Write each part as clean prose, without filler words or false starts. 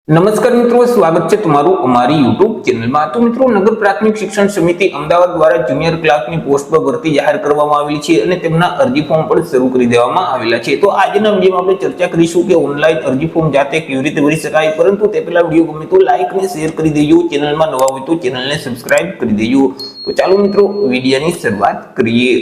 નમસ્કાર મિત્રો, સ્વાગત છે તમારું અમારી યુટ્યુબ ચેનલમાં। તો મિત્રો, નગર પ્રાથમિક શિક્ષણ સમિતિ અમદાવાદ દ્વારા જુનિયર ક્લાર્કની પોસ્ટ પર ભરતી જાહેર કરવામાં આવેલી છે અને તેમના અરજી ફોર્મ પણ શરૂ કરી દેવામાં આવેલા છે। તો આજના વિડીયોમાં આપણે ચર્ચા કરીશું કે ઓનલાઈન અરજી ફોર્મ જાતે કેવી રીતે ભરી શકાય, પરંતુ તે પહેલા વિડીયો ગમે તો લાઈક અને શેર કરી દેજો, ચેનલમાં નવા હોય તો ચેનલને સબસ્ક્રાઇબ કરી દેજો। તો ચાલો મિત્રો, વિડીયોની શરૂઆત કરીએ।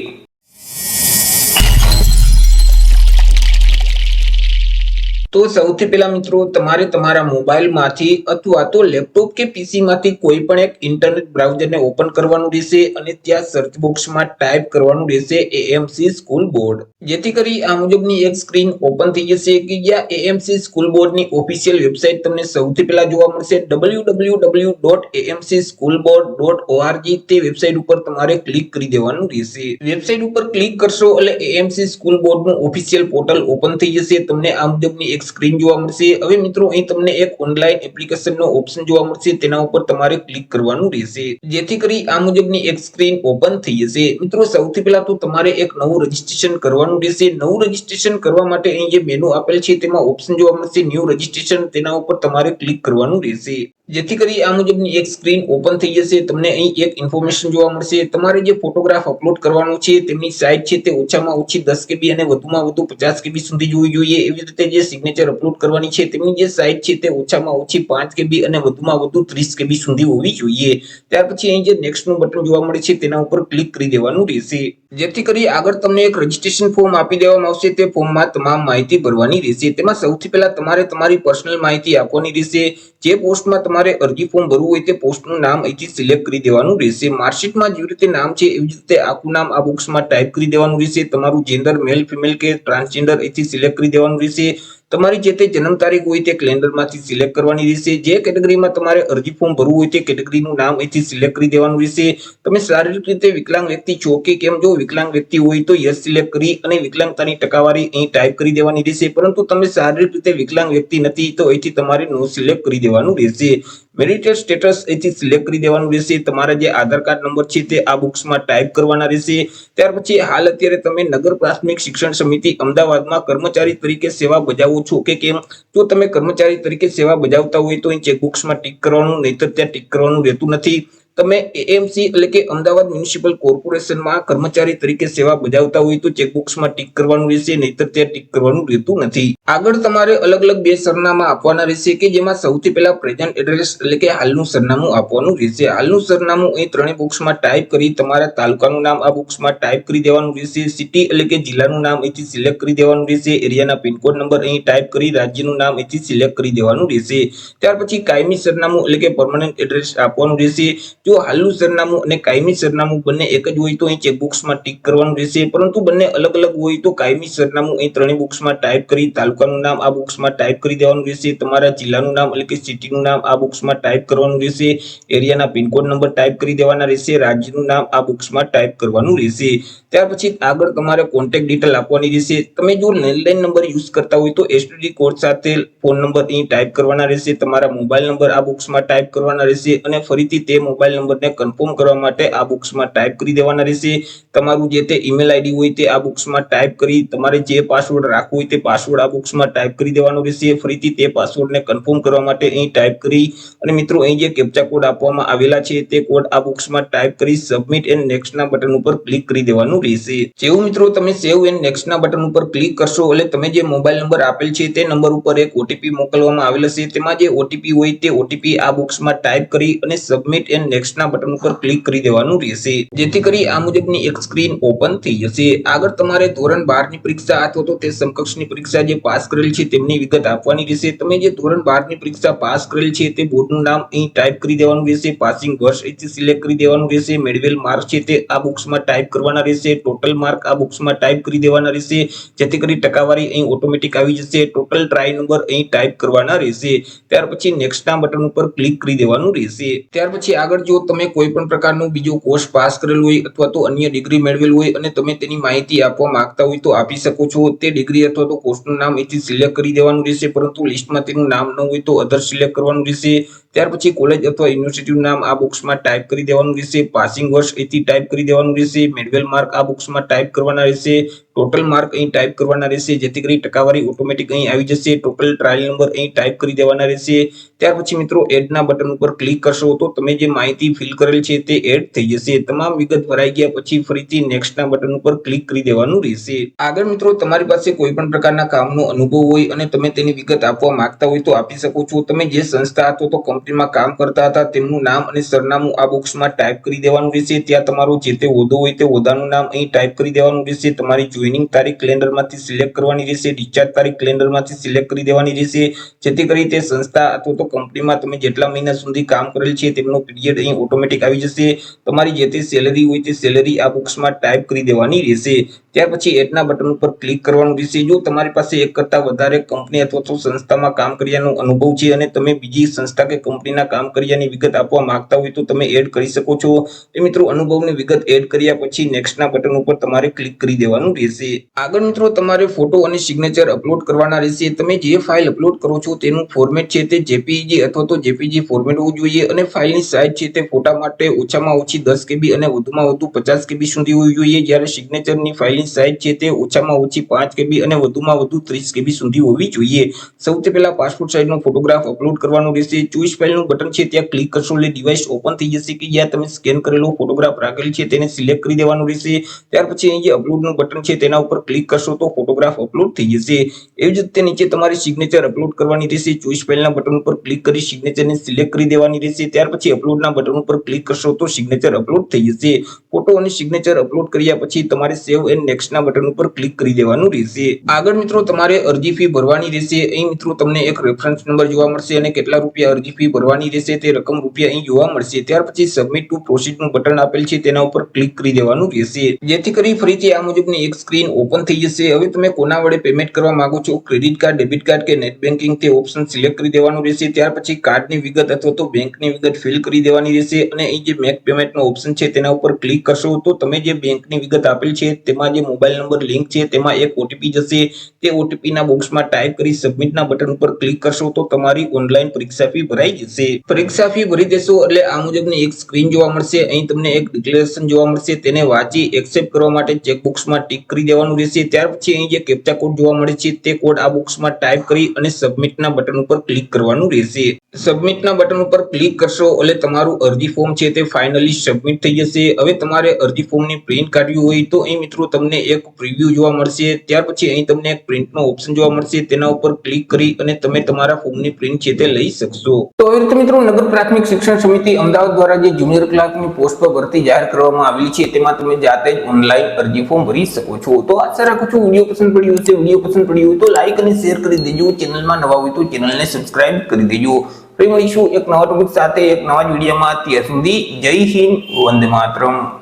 તો સૌથી પહેલા મિત્રો, તમારે તમારા મોબાઈલમાંથી અથવા તો લેપટોપ કે પીસીમાંથી કોઈ પણ એક ઇન્ટરનેટ બ્રાઉઝરને ઓપન કરવાનું રહેશે અને ત્યાં સર્ચ બોક્સમાં ટાઈપ કરવાનું રહેશે એએમસી સ્કૂલ બોર્ડ, જેથી કરી આ મુજબની એક સ્ક્રીન ઓપન થઈ જશે કે જ્યાં એએમસી સ્કૂલ બોર્ડની ઓફિશિયલ વેબસાઇટ તમને સૌથી પહેલા જોવા મળશે www.amcschoolboard.org। તે વેબસાઇટ ઉપર તમારે ક્લિક કરી દેવાનું રહેશે। વેબસાઇટ ઉપર ક્લિક કરશો એટલે એએમસી સ્કૂલ બોર્ડનું ઓફિશિયલ પોર્ટલ ઓપન થઈ જશે। તમને આ મુજબની એક સ્ક્રીન જોવા મળશે। હવે મિત્રો, અહીં તમને એક ઓનલાઈન એપ્લિકેશનનો ઓપ્શન જોવા મળશે, તેના ઉપર તમારે ક્લિક કરવાનું રહેશે, જેથી કરી આ મુજબની એક સ્ક્રીન ઓપન થઈ જશે। મિત્રો, સૌથી પહેલા તો તમારે એક નવું રજીસ્ટ્રેશન કરવાનું રહેશે। નવું રજીસ્ટ્રેશન કરવા માટે અહીં જે મેનુ આપેલ છે તેમાં ઓપ્શન જોવા મળશે ન્યૂ રજીસ્ટ્રેશન, તેના ઉપર તમારે ક્લિક કરવાનું રહેશે, જેથી કરી આ મુજબની એક સ્ક્રીન ઓપન થઈ જશે। તમને અહીં એક ઇન્ફોર્મેશન જોવા મળશે, તમારે જે ફોટોગ્રાફ અપલોડ કરવાનો છે તેમની સાઇઝ છે તે ઓછામાં ઓછી 10 KB અને વધુમાં વધુ 50 KB સુધી જોવી જોઈએ। એવી રીતે જે સિગ્નેચર અપલોડ કરવાની છે તેમની જે સાઇઝ છે તે ઓછામાં ઓછી 5 KB અને વધુમાં વધુ 30 KB સુધી હોવી જોઈએ। ત્યાર પછી અહીં જે નેક્સ્ટનું બટન જોવા મળે છે તેના ઉપર ક્લિક કરી દેવાનું રહેશે, જેથી કરી આગળ તમને એક રજીસ્ટ્રેશન ફોર્મ આપી દેવામાં આવશે। તે ફોર્મમાં તમામ માહિતી ભરવાની રહેશે। તેમાં સૌથી પહેલા તમારે તમારી પર્સનલ માહિતી આપવાની રહેશે। જે પોસ્ટમાં તમારે અરજી ફોર્મ ભરવું હોય તે પોસ્ટનું નામ અહીંથી સિલેક્ટ કરી દેવાનું રહેશે। માર્કશીટમાં જેવી રીતે નામ છે એવી રીતે આખું નામ આ બોક્સમાં ટાઈપ કરી દેવાનું રહેશે। તમારું જેન્ડર મેલ ફિમેલ કે ટ્રાન્સજેન્ડર અહીંથી સિલેક્ટ કરી દેવાનું રહેશે। તમારી જે તે જન્મ તારીખ હોય તે કેલેન્ડરમાંથી સિલેક્ટ કરવાની રહેશે। જે કેટેગરીમાં તમારે અરજી ફોર્મ ભરવું હોય તે કેટેગરીનું નામ અહીંથી સિલેક્ટ કરી દેવાનું રહેશે। તમે શારીરિક રીતે વિકલાંગ વ્યક્તિ છો કે કેમ, જો વિકલાંગ વ્યક્તિ હોય તો યસ સિલેક્ટ કરી અને વિકલાંગતાની ટકાવારી અહીં ટાઈપ કરી દેવાની રહેશે, પરંતુ તમે શારીરિક રીતે વિકલાંગ વ્યક્તિ નથી તો અહીંથી તમારે નો સિલેક્ટ કરી દેવાનું રહેશે। મેરિટલ સ્ટેટસ અહીંથી સિલેક્ટ કરી દેવાનું રહેશે। તમારા જે આધાર કાર્ડ નંબર છે તે આ બોક્સમાં ટાઈપ કરવાના રહેશે। ત્યાર પછી હાલ અત્યારે તમે નગર પ્રાથમિક શિક્ષણ સમિતિ અમદાવાદમાં કર્મચારી તરીકે સેવા બજાવો છો કે કેમ, જો તમે કર્મચારી તરીકે સેવા બજાવતા હોય તો અહીં ચેકબોક્સમાં ટિક કરવાનું, નહીતર ત્યાં ટિક કરવાનું રહેતું નથી। તમે એએમસી એટલે કે અમદાવાદ મ્યુનિસિપલ કોર્પોરેશનમાં કર્મચારી તરીકે સેવા બજાવતા હોય તો ચેકબોક્સમાં ટિક કરવાનું રહેશે, નહીતર ત્યાં ટિક કરવાનું રહેતું નથી। આગળ તમારે અલગ અલગ બે સરનામા આપવાના રહેશે કે જેમાં સૌથી પહેલા પ્રેઝન્ટ એડ્રેસ એટલે કે હાલનું સરનામું આપવાનું રહેશે। હાલનું સરનામું અહીં ત્રણેય બોક્સમાં ટાઈપ કરી તમારા તાલુકાનું નામ આ બોક્સમાં ટાઈપ કરી દેવાનું રહેશે। સિટી એટલે કે જિલ્લાનું નામ અહીંથી સિલેક્ટ કરી દેવાનું રહેશે। એરિયાના પિનકોડ નંબર અહીં ટાઈપ કરી રાજ્યનું નામ અહીંથી સિલેક્ટ કરી દેવાનું રહેશે। ત્યાર પછી કાયમી સરનામું એટલે કે પરમનન્ટ એડ્રેસ આપવાનું રહેશે। જો હાલનું સરનામું અને કાયમી સરનામું બંને એક જ હોય તો અહીં ચેકબોક્સમાં ટિક કરવાનું રહેશે, પરંતુ બંને અલગ અલગ હોય તો કાયમી સરનામું અહીં ત્રણેય બોક્સમાં ટાઈપ કરી તાલુકાનું નામ આ બોક્સમાં ટાઈપ કરી દેવાનું રહેશે। તમારા જિલ્લાનું નામ એટલે કે સિટીનું નામ આ બોક્સમાં ટાઈપ કરવાનું રહેશે। એરિયાના પિનકોડ નંબર ટાઈપ કરી દેવાના રહેશે। રાજ્યનું નામ આ બોક્સમાં ટાઈપ કરવાનું રહેશે। ત્યાર પછી આગળ તમારે કોન્ટેક્ટ ડિટેલ આપવાની રહેશે। તમે જો લેન્ડલાઇન નંબર યુઝ કરતા હોય તો એસટીડી કોડ સાથે ફોન નંબર અહીં ટાઈપ કરવાના રહેશે। તમારા મોબાઈલ નંબર આ બોક્સમાં ટાઈપ કરવાના રહેશે અને ફરીથી તે મોબાઈલ નંબરને કન્ફર્મ કરવા માટે આ બોક્સમાં ટાઈપ કરી દેવાના રહેશે। તમારું જે તે ઈમેલ આઈડી હોય તે આ બોક્સમાં ટાઈપ કરી તમારે જે પાસવર્ડ રાખવો હોય તે પાસવર્ડ આ બોક્સમાં ટાઈપ કરી દેવાનો રહેશે। ફરીથી તે પાસવર્ડને કન્ફર્મ કરવા માટે અહીં ટાઈપ કરી અને મિત્રો અહીં જે કેપ્ચા કોડ આપવામાં આવેલા છે તે કોડ આ બોક્સમાં ટાઈપ કરી સબમિટ એન્ડ નેક્સ્ટના બટન ઉપર ક્લિક કરી દેવાનું રહેશે। જેવું મિત્રો તમે સેવ એન્ડ નેક્સ્ટના બટન ઉપર ક્લિક કરશો એટલે તમે જે મોબાઈલ નંબર આપેલ છે તે નંબર ઉપર એક ઓટીપી મોકલવામાં આવેલ હશે। તેમાં જે ઓટીપી હોય તે ઓટીપી આ બોક્સમાં ટાઈપ કરી અને સબમિટ એન્ડ નેક્સ્ટના બટન ઉપર ક્લિક કરી દેવાનું રહેશે, જેથી કરી આ મુજબની એક સ્ક્રીન ઓપન થઈ જશે। આગળ તમારે ધોરણ 12 ની પરીક્ષા અથવા તો તે સમકક્ષની પરીક્ષા જે પાસ કરેલ છે તેમની વિગત આપવાની રહેશે। તમે જે ધોરણ 12 ની પરીક્ષા પાસ કરેલ છે તે બોર્ડનું નામ અહીં ટાઈપ કરી દેવાનું રહેશે। પાસિંગ વર્ષ અહીંથી સિલેક્ટ કરી દેવાનું રહેશે। મેળવેલ માર્ક છે તે આ બોક્સમાં ટાઈપ કરવાના રહેશે। ટોટલ માર્ક આ બોક્સમાં ટાઈપ કરી દેવાના રહેશે, જેથી કરી ટકાવારી અહીં ઓટોમેટિક આવી જશે। ટોટલ ટ્રાય નંબર અહીં ટાઈપ કરવાના રહેશે। ત્યાર પછી નેક્સ્ટના બટન ઉપર ક્લિક કરી દેવાનું રહેશે। ત્યાર પછી આગળ જો તમે કોઈ પણ પ્રકારનો બીજો કોર્સ પાસ કરેલ હોય અથવા તો અન્ય ડિગ્રી મેળવેલ હોય અને તમે તેની માહિતી આપવા માંગતા હોય તો આપી શકો છો। તે ડિગ્રી અથવા તો કોર્સનું નામ અહીંથી સિલેક્ટ કરી દેવાનું રહેશે, પરંતુ લિસ્ટમાં તેનું નામ ન હોય તો અધર સિલેક્ટ કરવાનું રહેશે। ત્યાર પછી કોલેજ અથવા યુનિવર્સિટીનું નામ આ બોક્સમાં ટાઈપ કરી દેવાનું રહેશે, પાસિંગ વર્ષ અહીંથી ટાઈપ કરી દેવાનું રહેશે, મેડવેલ માર્ક આ બોક્સમાં ટાઈપ કરવાના રહેશે, ટોટલ માર્ક અહીં ટાઈપ કરવાના રહેશે, જેથી કરી ટકાવારી ઓટોમેટિક અહીં આવી જશે, ટોટલ ટ્રાયલ નંબર અહીં ટાઈપ કરી દેવાના રહેશે। ત્યાર પછી મિત્રો એડના બટન ઉપર ક્લિક કરશો તો તમે જે માહિતી ફિલ કરેલ છે તે એડ થઈ જશે। તમામ વિગત ભરાઈ ગયા પછી ફરીથી નેક્સ્ટના બટન ઉપર ક્લિક કરી દેવાનું રહેશે। આગળ મિત્રો તમારી પાસે કોઈ પણ પ્રકારના કામનો અનુભવ હોય અને તમે તેની વિગત આપવા માંગતા હોય તો આપી શકો છો। તમે જે સંસ્થા અથવા તો કંપનીમાં કામ કરતા હતા તેમનું નામ અને સરનામું આ બોક્સમાં ટાઈપ કરી દેવાનું રહેશે। ત્યાં તમારો જે તે હોદ્દો હોય તે હોદ્દાનું નામ અહીં ટાઈપ કરી દેવાનું રહેશે। તમારી જોઈનિંગ તારીખ કેલેન્ડરમાંથી સિલેક્ટ કરવાની રહેશે, ડિસ્ચાર્જ તારીખ કેલેન્ડરમાંથી સિલેક્ટ કરી દેવાની રહેશે, જેથી કરી તે સંસ્થા અથવા તો કંપનીમાં તમે જેટલા મહિના સુધી કામ કરેલ છે તેમનો પીરિયડ અહીં ઓટોમેટિક આવી જશે। તમારી જે તે સેલેરી હોય તે સેલેરી આ બોક્સમાં ટાઈપ કરી દેવાની રહેશે। ત્યાર પછી એડના બટન ઉપર ક્લિક કરવાનું રહેશે। જો તમારી પાસે એક કરતા વધારે કંપની અથવા તો સંસ્થામાં કામ કર્યાનો અનુભવ છે અને તમે બીજી સંસ્થા કે કંપનીના કામ કર્યાની વિગત આપવા માંગતા હોય તો તમે એડ કરી શકો છો। તો મિત્રો અનુભવની વિગત એડ કર્યા પછી નેક્સ્ટના બટન ઉપર તમારે ક્લિક કરી દેવાનું રહેશે। આગળ મિત્રો તમારે ફોટો અને સિગ્નેચર અપલોડ કરવાના રહેશે। તમે જે ફાઇલ અપલોડ કરો છો તેનું ફોર્મેટ છે તે જેપીઈજી અથવા તો જેપીજી ફોર્મેટ હોવું જોઈએ અને ફાઇલની સાઇઝ છે તે ફોટા માટે ઓછામાં ઓછી 10 KB અને વધુમાં વધુ 50 KB સુધી હોવી જોઈએ, જ્યારે સિગ્નેચરની ફાઇલની સાઇઝ છે તે ઓછામાં ઓછી 5 KB અને વધુમાં વધુ 30 KB સુધી હોવી જોઈએ। સૌથી પહેલા પાસપોર્ટ સાઇઝનો ફોટોગ્રાફ અપલોડ કરવાનો રહેશે। ચોઈસ ફાઇલનું બટન છે ત્યાં ક્લિક કરશો એટલે ડિવાઇસ ઓપન થઈ જશે કે જ્યાં તમે સ્કેન કરેલો ફોટોગ્રાફ રાખેલ છે તેને સિલેક્ટ કરી દેવાનું રહેશે। ત્યાર પછી અહીં જે અપલોડનું બટન છે તેના ઉપર ક્લિક કરશો તો ફોટોગ્રાફ અપલોડ થઈ જશે। એવી જ રીતે નીચે તમારી સિગ્નેચર અપલોડ કરવાની રહેશે। ચોઈસ ફાઇલના બટન ઉપર ક્લિક કરી સિગ્નેચરને સિલેક્ટ કરી દેવાની રહેશે। ત્યાર પછી અપલોડના બટન ઉપર ક્લિક કરશો તો સિગ્નેચર અપલોડ થઈ જશે। ફોટો અને સિગ્નેચર અપલોડ કર્યા પછી તમારે સેવ એન્ડ નેક્સ્ટના બટન ઉપર ક્લિક કરી દેવાનું રહેશે। આગળ મિત્રો તમારે અરજી ફી ભરવાની રહેશે। અહીં મિત્રો તમને એક રેફરન્સ નંબર જોવા મળશે અને કેટલા રૂપિયા અરજી ફી ભરવાની રહેશે તે રકમ રૂપિયા અહીં જોવા મળશે। ત્યાર પછી સબમિટ ટુ પ્રોસીડનું બટન આપેલ છે તેના ઉપર ક્લિક કરી દેવાનું રહેશે, જેથી કરી ફરીથી આ મુજબની એક સ્ક્રીન ઓપન થઈ જશે। હવે તમે કોના વડે પેમેન્ટ કરવા માંગો છો, ક્રેડિટ કાર્ડ, ડેબિટ કાર્ડ કે નેટ બેન્કિંગ, તે ઓપ્શન સિલેક્ટ કરી દેવાનું રહેશે। ત્યાર પછી કાર્ડની વિગત અથવા તો બેંકની વિગત ફિલ કરી દેવાની રહેશે અને અહીં જે મેક પેમેન્ટનો ઓપ્શન છે તેના ઉપર ક્લિક કરશો તો તમે જે બેંકની વિગત આપેલ છે તેમાં જે મોબાઈલ નંબર લિંક છે તેમાં એક ઓટીપી જશે। તે ઓટીપીના બોક્સમાં ટાઈપ કરી સબમિટના બટન ઉપર ક્લિક કરશો તો તમારી ઓનલાઈન પરીક્ષા ફી ભરાઈ જશે। પરીક્ષા ફી ભરી દેશો એટલે આ મુજબની એક સ્ક્રીન જોવા મળશે। અહીં તમને એક ડિક્લેરેશન જોવા મળશે, તેને વાંચી એક્સેપ્ટ કરવા માટે ચેકબોક્સમાં ટિક કરી દેવાનું રહેશે। ત્યાર પછી અહીં જે કેપ્ચા કોડ જોવા મળે છે તે કોડ આ બોક્સમાં ટાઈપ કરી અને સબમિટના બટન ઉપર ક્લિક કરવાનું રહેશે। સબમિટના બટન ઉપર ક્લિક કરશો એટલે તમારું અરજી ફોર્મ છે તે ફાઇનલી સબમિટ થઈ જશે। હવે તમારે અરજી ફોર્મની પ્રિન્ટ કાઢવી હોય તો અહીં મિત્રો તમને એક પ્રિવ્યુ જોવા મળશે। ત્યાર પછી અહીં તમને એક પ્રિન્ટનો ઓપ્શન જોવા મળશે, તેના ઉપર ક્લિક કરી અને તમે તમારા ફોર્મની પ્રિન્ટ છે તે લઈ શકશો। તો એ રીતે મિત્રો નગર પ્રાથમિક શિક્ષણ સમિતિ અમદાવાદ દ્વારા જે જુનિયર ક્લાર્કની પોસ્ટ પર ભરતી જાહેર કરવામાં આવેલી છે તેમાં તમે જાતે જ ઓનલાઈન અરજી ફોર્મ ભરી શકો છો। તો આશા રાખું છું વિડીયો પસંદ પડ્યો હશે। વિડીયો પસંદ પડ્યો હોય તો લાઈક અને શેર કરી દેજો। ચેનલમાં નવા હોય તો ચેનલને સબસ્ક્રાઇબ કરી દેજો। ફરી મળીશું એક નવા ટોપિક સાથે એક નવા વિડીયોમાં। ત્યાં સુધી જય હિન્દ, વંદે માતરમ।